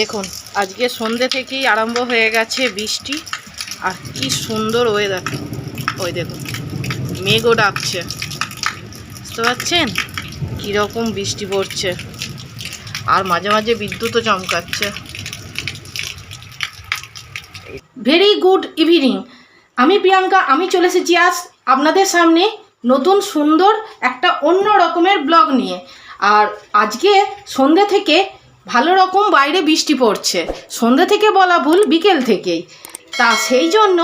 দেখুন আজকে সন্ধ্যে থেকেই আরম্ভ হয়ে গেছে বৃষ্টি। আর কি সুন্দর ওয়েদার। ওই দেখুন মেঘও ডাকছে, বুঝতে পারছেন কীরকম বৃষ্টি পড়ছে। আর মাঝে মাঝে বিদ্যুৎও চমকাচ্ছে। Very good evening. আমি প্রিয়াঙ্কা, আমি চলে এসেছি আজ আপনাদের সামনে নতুন সুন্দর একটা অন্য রকমের ব্লগ নিয়ে। আর আজকে সন্ধ্যে থেকে ভালো রকম বাইরে বৃষ্টি পড়ছে। সন্ধ্যে থেকে বলা ভুল, বিকেল থেকেই। তা সেই জন্য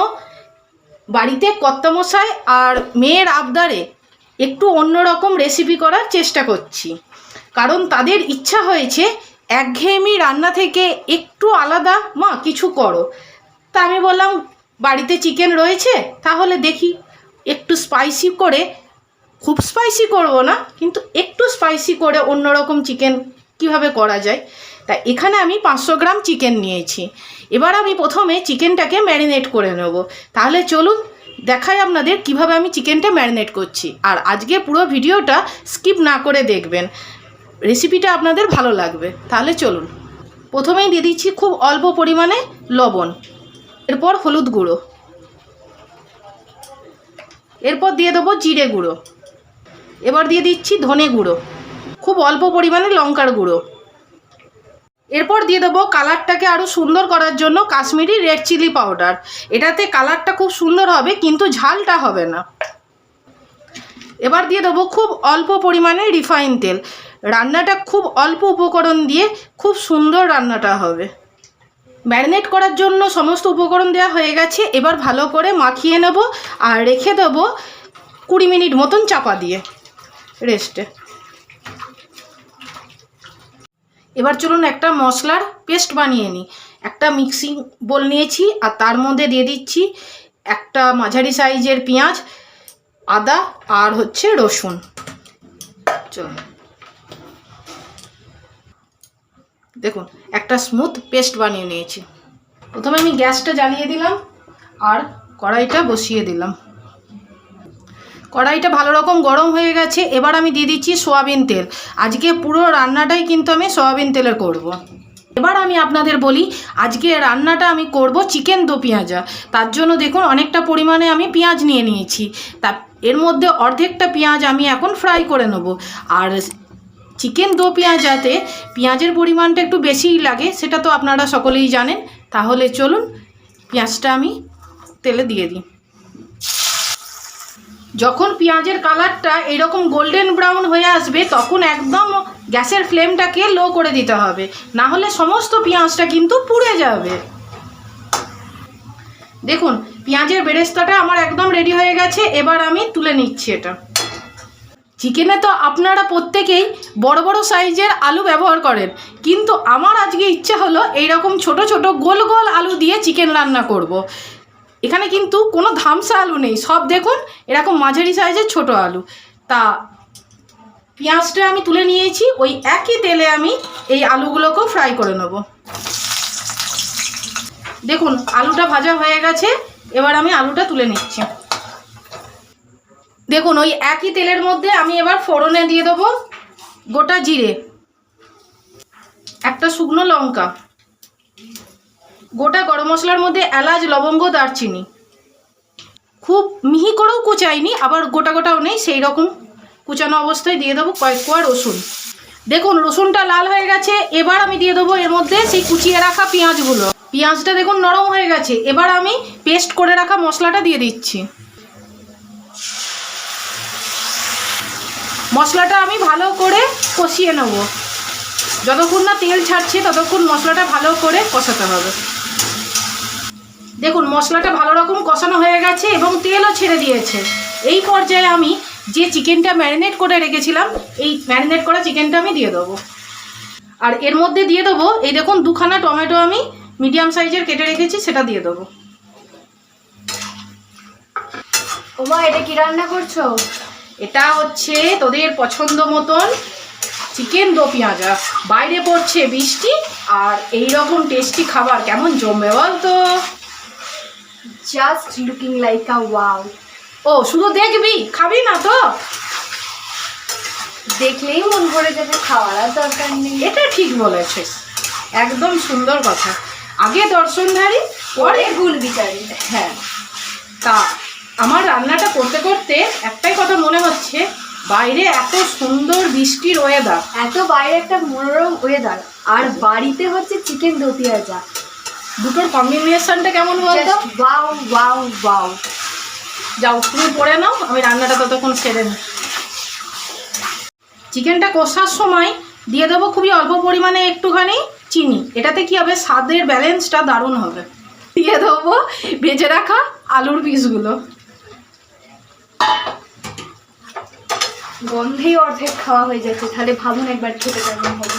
বাড়িতে কর্তামশাই আর মেয়ের আবদারে একটু অন্যরকম রেসিপি করার চেষ্টা করছি। কারণ তাদের ইচ্ছা হয়েছে একঘেয়েমি রান্না থেকে একটু আলাদা, মা কিছু করো। তা আমি বললাম বাড়িতে চিকেন রয়েছে, তাহলে দেখি একটু স্পাইসি করে, খুব স্পাইসি করব না, কিন্তু একটু স্পাইসি করে অন্যরকম চিকেন কিভাবে করা যায়। তা এখানে আমি 500 গ্রাম চিকেন নিয়েছি। এবার আমি প্রথমে চিকেনটাকে ম্যারিনেট করে নেব। তাহলে চলুন দেখাই আপনাদের কিভাবে আমি চিকেনটা ম্যারিনেট করছি। আর আজকে পুরো ভিডিওটা স্কিপ না করে দেখবেন, রেসিপিটা আপনাদের ভালো লাগবে। তাহলে চলুন, প্রথমেই দিয়ে দিচ্ছি খুব অল্প পরিমাণে লবণ, এরপর হলুদ গুঁড়ো, এরপর দিয়ে দেবো জিরে গুঁড়ো, এবার দিয়ে দিচ্ছি ধনে গুঁড়ো, খুব অল্প পরিমাণে লঙ্কার গুঁড়ো, এরপর দিয়ে দেবো কালারটাকে আরও সুন্দর করার জন্য কাশ্মীরি রেড চিলি পাউডার। এটাতে কালারটা খুব সুন্দর হবে, কিন্তু ঝালটা হবে না। এবার দিয়ে দেবো খুব অল্প পরিমাণে রিফাইন তেল। রান্নাটা খুব অল্প উপকরণ দিয়ে খুব সুন্দর রান্নাটা হবে। ম্যারিনেট করার জন্য সমস্ত উপকরণ দেওয়া হয়ে গেছে। এবার ভালো করে মাখিয়ে নেব আর রেখে দেবো 20 মিনিট মতন চাপা দিয়ে রেস্টে। এবার চলুন একটা মশলার পেস্ট বানিয়ে নিই। একটা মিক্সিং বোল নিয়েছি আর তার মধ্যে দিয়ে দিচ্ছি একটা মাঝারি সাইজের পেঁয়াজ, আদা আর হচ্ছে রসুন। চলুন দেখুন একটা স্মুথ পেস্ট বানিয়ে নিয়েছি। প্রথমে আমি গ্যাসটা জ্বালিয়ে দিলাম আর কড়াইটা বসিয়ে দিলাম। কড়াইটা ভালো রকম গরম হয়ে গেছে। এবার আমি দিয়ে দিচ্ছি সয়াবিন তেল। আজকে পুরো রান্নাটাই কিন্তু আমি সয়াবিন তেলে করব। এবার আমি আপনাদের বলি, আজকে রান্নাটা আমি করব চিকেন দো পেঁয়াজা। তার জন্য দেখুন অনেকটা পরিমাণে আমি পেঁয়াজ নিয়ে নিয়েছি। তা এর মধ্যে অর্ধেকটা পেঁয়াজ আমি এখন ফ্রাই করে নেব। আর চিকেন দো পেঁয়াজাতে পেঁয়াজের পরিমাণটা একটু বেশিই লাগে, সেটা তো আপনারা সকলেই জানেন। তাহলে চলুন পেঁয়াজটা আমি তেলে দিয়ে দিই। যখন পেঁয়াজের কালারটা এরকম গোল্ডেন ব্রাউন হয়ে আসবে, তখন একদম গ্যাসের ফ্লেমটাকে লো করে দিতে হবে, না হলে সমস্ত পেঁয়াজটা কিন্তু পুড়ে যাবে। দেখুন পেঁয়াজের বেরেস্তাটা আমার একদম রেডি হয়ে গেছে। এবার আমি তুলে নিচ্ছি এটা। চিকেনে তো আপনারা প্রত্যেকেই বড় বড় সাইজের আলু ব্যবহার করেন, কিন্তু আমার আজকে ইচ্ছে হলো এইরকম ছোট ছোট গোল গোল আলু দিয়ে চিকেন রান্না করব। এখানে কিন্তু কোনো ধামসা আলু নেই, সব দেখুন এরকম মাঝারি সাইজের ছোট আলু। তা পেঁয়াজটা আমি তুলে নিয়েছি, ওই একই তেলে আমি এই আলুগুলোকেও ফ্রাই করে নেব। দেখুন আলুটা ভাজা হয়ে গেছে। এবার আমি আলুটা তুলে নিচ্ছি। দেখুন ওই একই তেলের মধ্যে আমি এবার ফোড়নে দিয়ে দেবো গোটা জিরে, একটা শুকনো লঙ্কা, গোটা গরম মশলার মধ্যে এলাচ, লবঙ্গ, দারচিনি, খুব মিহি করেও কুচাইনি, আবার গোটা গোটাও নেই, সেই রকম কুচানো অবস্থায় দিয়ে দেবো কয়েক কোয়া রসুন। দেখুন রসুনটা লাল হয়ে গেছে। এবার আমি দিয়ে দেবো এর মধ্যে সেই কুচিয়ে রাখা পেঁয়াজগুলো। পেঁয়াজটা দেখুন নরম হয়ে গেছে। এবার আমি পেস্ট করে রাখা মশলাটা দিয়ে দিচ্ছি। মশলাটা আমি ভালো করে কষিয়ে নেব। যতক্ষণ না তেল ছাড়ছে ততক্ষণ মশলাটা ভালো করে কষাতে হবে। দেখুন মশলাটা ভালো রকম কষানো হয়ে গেছে এবং তেলও ছেড়ে দিয়েছে। এই পর্যায়ে আমি যে চিকেনটা ম্যারিনেট করে রেখেছিলাম, এই ম্যারিনেট করা চিকেনটা আমি দিয়ে দেবো। আর এর মধ্যে দিয়ে দেবো এই দেখুন 2খানা টমেটো আমি মিডিয়াম সাইজের কেটে রেখেছি, সেটা দিয়ে দেবো। ওমা এটা কি রান্না করছো? এটা হচ্ছে তোদের পছন্দ মতন চিকেন দো পেঁয়াজা। বাইরে পড়ছে বৃষ্টি, আর এই রকম টেস্টি খাবার কেমন জমবে বল তো। Just looking like a wow. ও শুধু দেখবি, খাবি না তো? দেখলেই মন ভরে যাবে, খাওয়ার আর দরকার নেই। এটা ঠিক বলেছিস। একদম সুন্দর কথা। আগে দর্শনধারী পরে গুণ বিচারি। হ্যাঁ, তা আমার রান্নাটা করতে করতে একটাই কথা মনে হচ্ছে, বাইরে এত সুন্দর বৃষ্টির ওয়েদার, এত বাইরে একটা মনোরম ওয়েদার, আর বাড়িতে হচ্ছে চিকেন দো পেঁয়াজা। দুটোর কম্বিনেশনটা কেমন বলতো? Wow wow wow. যাও তুমি পড়ে নাও, আমি রান্নাটা ততক্ষণ সেরে নিই। চিকেনটা কষার সময় দিয়ে দেবো খুবই অল্প পরিমাণে একটুখানি চিনি। এটাতে কি হবে, স্বাদের ব্যালেন্সটা দারুণ হবে। দিয়ে দেবো ভেজে রাখা আলুর পিসগুলো। গন্ধেই অর্ধেক খাওয়া হয়ে যাচ্ছে, তাহলে ভাবুন একবার খেতে কেমন হবে।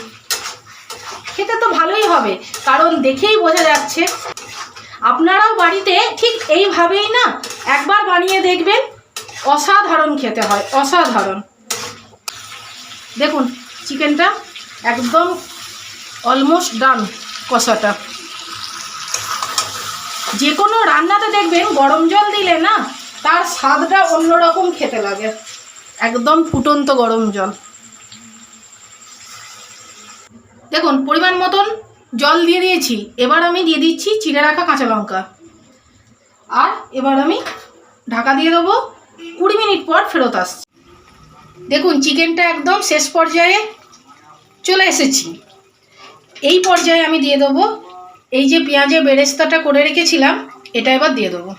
খেতে তো ভালোই হবে, কারণ দেখেই বোঝা যাচ্ছে। আপনারাও বাড়িতে ঠিক এইভাবেই না একবার বানিয়ে দেখবেন, অসাধারণ খেতে হয়, অসাধারণ। দেখুন চিকেনটা একদম অলমোস্ট ডান কষাটা। যে কোনো রান্নাতে দেখবেন গরম জল দিলে না তার স্বাদটা অন্যরকম খেতে লাগে, একদম ফুটন্ত গরম জল। দেখুন পরিমাণ মতন জল দিয়ে দিয়েছি। এবার আমি দিয়ে দিচ্ছি চিড়ে রাখা কাঁচা লঙ্কা, আর এবার আমি ঢাকা দিয়ে দেবো। 20 মিনিট পর ফেরত আসছি। দেখুন চিকেনটা একদম শেষ পর্যায়ে চলে এসেছি। এই পর্যায়ে আমি দিয়ে দেবো এই যে পেঁয়াজের বেরেস্তাটা করে রেখেছিলাম, এটা এবার দিয়ে দেবো।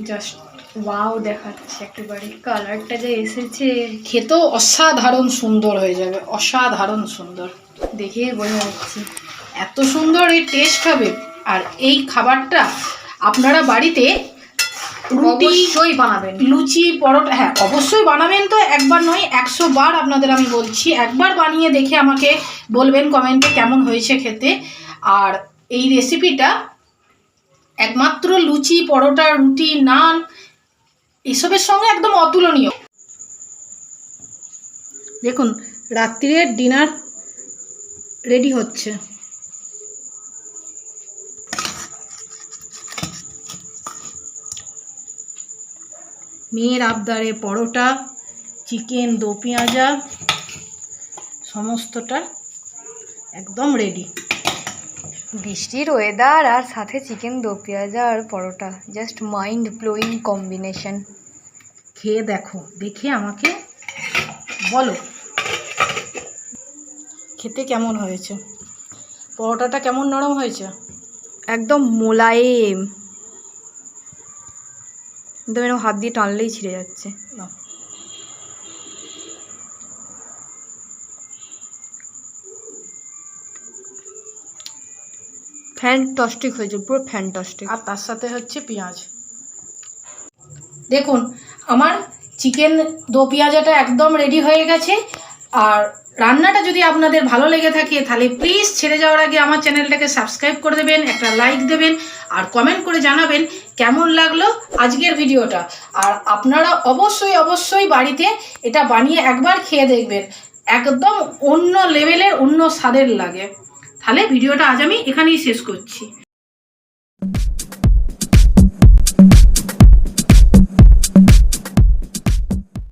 জাস্ট ওয়াও দেখাচ্ছে একেবারে, কালারটা যে এসেছে খেতেও অসাধারণ সুন্দর হয়ে যাবে, অসাধারণ সুন্দর। দেখেই বোঝা যাচ্ছে এত সুন্দর এই টেস্ট হবে। আর এই খাবারটা আপনারা বাড়িতে রুটি, অবশ্যই বানাবেন। লুচি, পরোটা, হ্যাঁ অবশ্যই বানাবেন। তো একবার নয় 100 বার আপনাদের আমি বলছি, একবার বানিয়ে দেখে আমাকে বলবেন কমেন্টে কেমন হয়েছে খেতে। আর এই রেসিপিটা একমাত্র লুচি, পরোটা, রুটি, নান এসবের সঙ্গে একদম অতুলনীয়। দেখুন রাত্রিরের ডিনার রেডি হচ্ছে। মেয়ের আবদারে পরোটা, চিকেন দো পেঁয়াজা সমস্তটা একদম রেডি। বৃষ্টির ওয়েদার আর সাথে চিকেন দো পেঁয়াজা আর পরোটা, জাস্ট মাইন্ড ব্লোয়িং কম্বিনেশন। খেয়ে দেখো, দেখে আমাকে বলো খেতে কেমন হয়েছে। পরোটাটা কেমন নরম হয়েছে, একদম মোলায়েম, একদম এরকম হাত দিয়ে টানলেই ছিঁড়ে যাচ্ছে। নাও। ফ্যান্টাস্টিক হয়েছে, পুরো ফ্যান্টাস্টিক। আর তার সাথে হচ্ছে পেঁয়াজ। দেখুন আমার চিকেন দো পেঁয়াজাটা একদম রেডি হয়ে গেছে। আর রান্নাটা যদি আপনাদের ভালো লেগে থাকে তাহলে প্লিজ ছেড়ে যাওয়ার আগে আমার চ্যানেলটাকে সাবস্ক্রাইব করে দেবেন, একটা লাইক দেবেন, আর কমেন্ট করে জানাবেন কেমন লাগলো আজকের ভিডিওটা। আর আপনারা অবশ্যই অবশ্যই বাড়িতে এটা বানিয়ে একবার খেয়ে দেখবেন, একদম অন্য লেভেলের, অন্য স্বাদের লাগে। তাহলে ভিডিওটা আজ আমি এখানেই শেষ করছি।